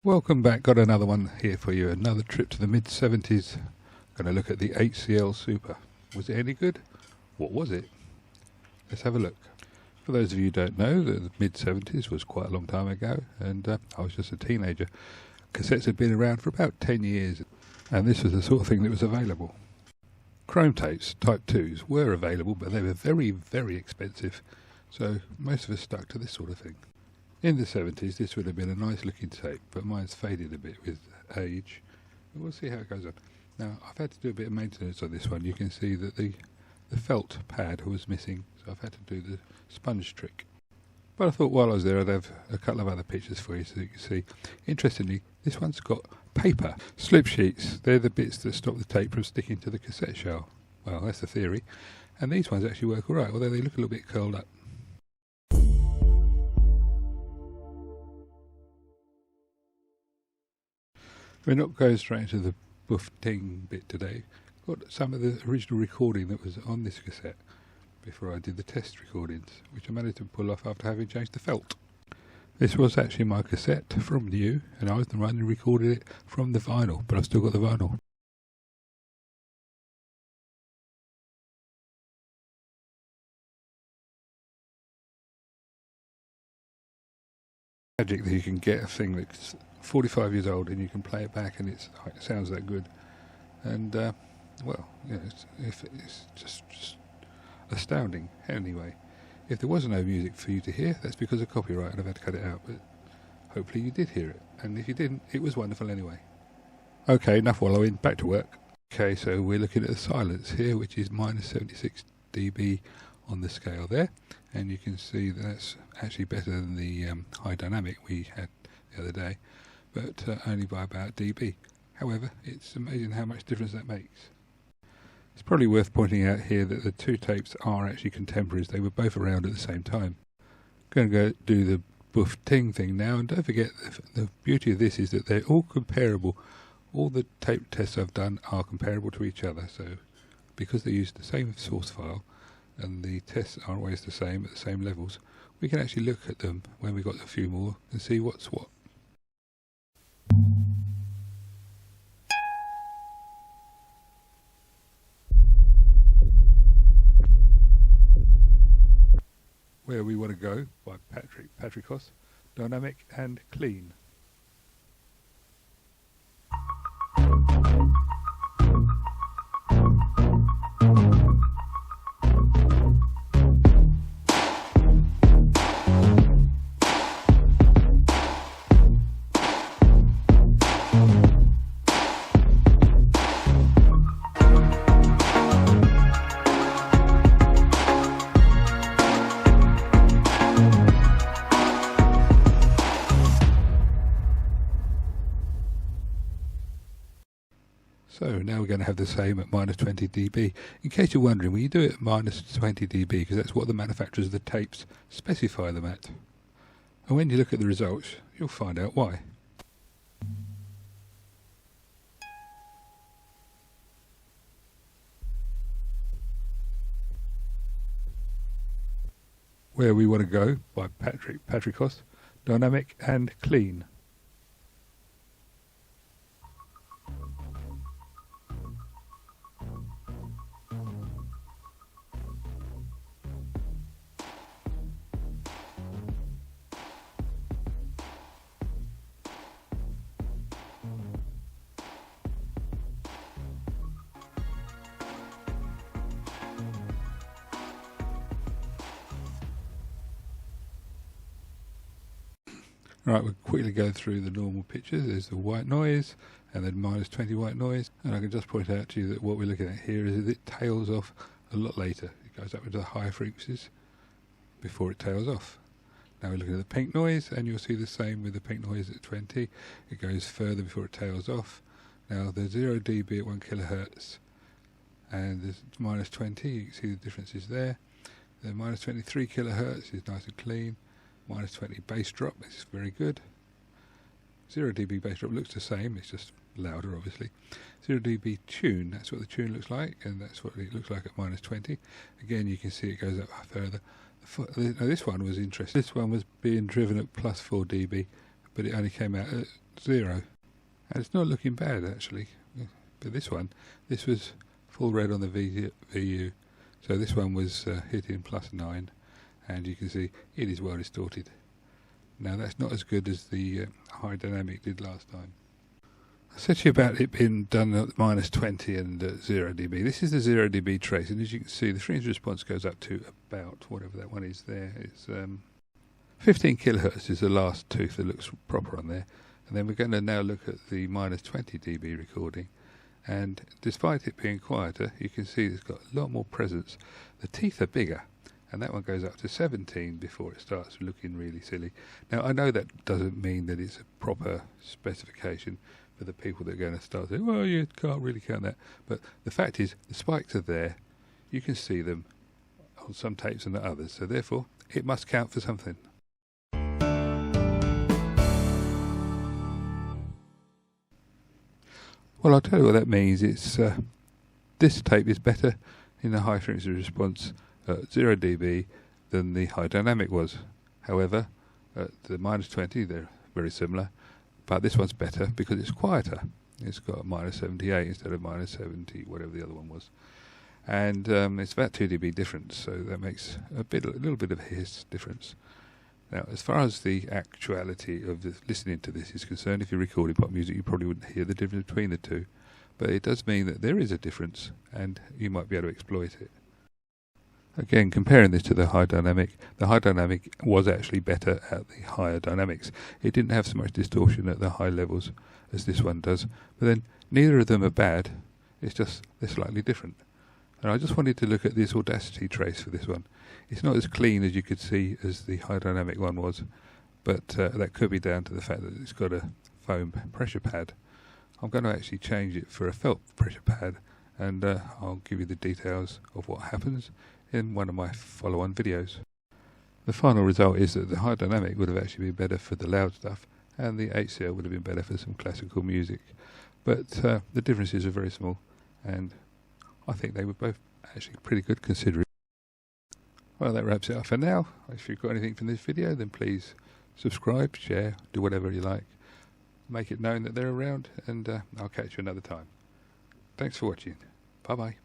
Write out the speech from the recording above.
Welcome back, got another one here for you, another trip to the mid-70s. Going to look at the HCL Super. Was it any good? What was it? Let's have a look. For those of you who don't know, the mid-70s was quite a long time ago, and I was just a teenager. Cassettes had been around for about 10 years, and this was the sort of thing that was available. Chrome tapes, Type 2s, were available, but they were very, very expensive, so most of us stuck to this sort of thing. In the 70s, this would have been a nice looking tape, but mine's faded a bit with age. But we'll see how it goes on. Now, I've had to do a bit of maintenance on this one. You can see that the felt pad was missing, so I've had to do the sponge trick. But I thought while I was there, I'd have a couple of other pictures for you so you can see. Interestingly, this one's got paper. Slipsheets, they're the bits that stop the tape from sticking to the cassette shell. Well, that's the theory. And these ones actually work alright, although they look a little bit curled up. We're not going straight into the Boof Ting bit today. Got some of the original recording that was on this cassette before I did the test recordings, which I managed to pull off after having changed the felt. This was actually my cassette from new, and I was the one who recorded it from the vinyl, but I've still got the vinyl. Magic that you can get a thing that's 45 years old and you can play it back and it sounds that good, and well, yeah, it's just astounding. Anyway, if there was no music for you to hear, that's because of copyright and I've had to cut it out, but hopefully you did hear it, and if you didn't, it was wonderful anyway. Okay, enough wallowing, back to work. Okay, so we're looking at the silence here, which is minus 76 dB on the scale there, and you can see that's actually better than the high dynamic we had the other day, but only by about dB. However, it's amazing how much difference that makes. It's probably worth pointing out here that the two tapes are actually contemporaries. They were both around at the same time. I'm going to go do the Boof Ting thing now, and don't forget the beauty of this is that they're all comparable. All the tape tests I've done are comparable to each other, so because they use the same source file and the tests are always the same at the same levels, we can actually look at them when we've got a few more and see what's what. Where We Want to Go by Patricos, dynamic and clean. So now we're going to have the same at minus 20 dB. In case you're wondering, well, you do it at minus 20 dB because that's what the manufacturers of the tapes specify them at. And when you look at the results, you'll find out why. Where We Want to Go by Patricos, dynamic and clean. Right, we'll quickly go through the normal pictures. There's the white noise and then minus 20 white noise, and I can just point out to you that what we're looking at here is that it tails off a lot later. It goes up into the higher frequencies before it tails off. Now we're looking at the pink noise, and you'll see the same with the pink noise at 20. It goes further before it tails off. Now the 0 dB at 1 kilohertz and there's minus 20, you can see the differences there. The minus 23 kilohertz is nice and clean. Minus 20 bass drop, this is very good. 0 dB bass drop looks the same, it's just louder obviously. 0 dB tune, that's what the tune looks like, and that's what it looks like at minus 20. Again, you can see it goes up further. Now this one was interesting. This one was being driven at plus 4 dB, but it only came out at 0. And it's not looking bad actually. But this was full red on the VU. So this one was hitting +9, and you can see it is well distorted. Now that's not as good as the high dynamic did last time. I said to you about it being done at -20 and 0 dB. This is the 0 dB trace, and as you can see, the frequency response goes up to about whatever that one is there. It's 15 kilohertz is the last tooth that looks proper on there. And then we're going to now look at the -20 dB recording. And despite it being quieter, you can see it's got a lot more presence. The teeth are bigger, and that one goes up to 17 before it starts looking really silly. Now, I know that doesn't mean that it's a proper specification for the people that are going to start saying, well, you can't really count that. But the fact is, the spikes are there. You can see them on some tapes and not others. So therefore, it must count for something. Well, I'll tell you what that means. It's this tape is better in the high frequency response at 0 dB than the high dynamic was. However, at the -20 they're very similar, but this one's better because it's quieter. It's got -78 instead of -70, whatever the other one was, and it's about 2 dB difference. So that makes a little bit of a hiss difference. Now, as far as the actuality of listening to this is concerned, if you're recording pop music, you probably wouldn't hear the difference between the two. But it does mean that there is a difference, and you might be able to exploit it. Again, comparing this to the high dynamic was actually better at the higher dynamics. It didn't have so much distortion at the high levels as this one does. But then, neither of them are bad. It's just they're slightly different. And I just wanted to look at this audacity trace for this one. It's not as clean as you could see as the high dynamic one was, but that could be down to the fact that it's got a foam pressure pad. I'm going to actually change it for a felt pressure pad, and I'll give you the details of what happens in one of my follow-on videos. The final result is that the high dynamic would have actually been better for the loud stuff, and the HCL would have been better for some classical music. But the differences are very small, and I think they were both actually pretty good considering. Well, that wraps it up for now. If you've got anything from this video, then please subscribe, share, do whatever you like. Make it known that they're around, and I'll catch you another time. Thanks for watching. Bye-bye.